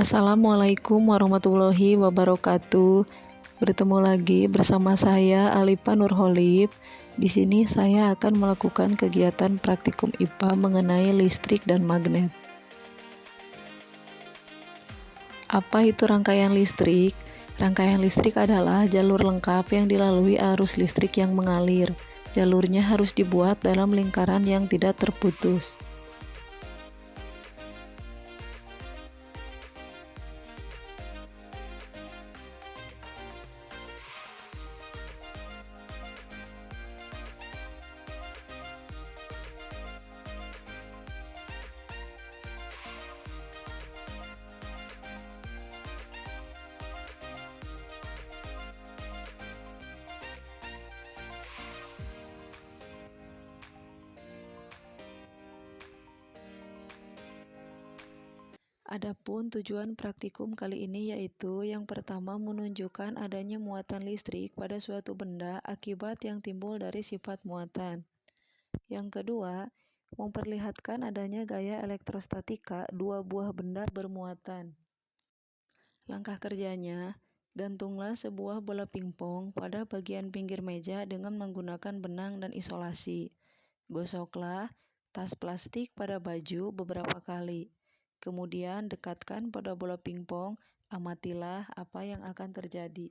Assalamualaikum warahmatullahi wabarakatuh. Bertemu lagi bersama saya Alipa Nurholib. Di sini saya akan melakukan kegiatan praktikum IPA mengenai listrik dan magnet. Apa itu rangkaian listrik? Rangkaian listrik adalah jalur lengkap yang dilalui arus listrik yang mengalir. Jalurnya harus dibuat dalam lingkaran yang tidak terputus. Adapun tujuan praktikum kali ini yaitu yang pertama menunjukkan adanya muatan listrik pada suatu benda akibat yang timbul dari sifat muatan. Yang kedua, memperlihatkan adanya gaya elektrostatika dua buah benda bermuatan. Langkah kerjanya, gantunglah sebuah bola pingpong pada bagian pinggir meja dengan menggunakan benang dan isolasi. Gosoklah tas plastik pada baju beberapa kali. Kemudian dekatkan pada bola pingpong, amatilah apa yang akan terjadi.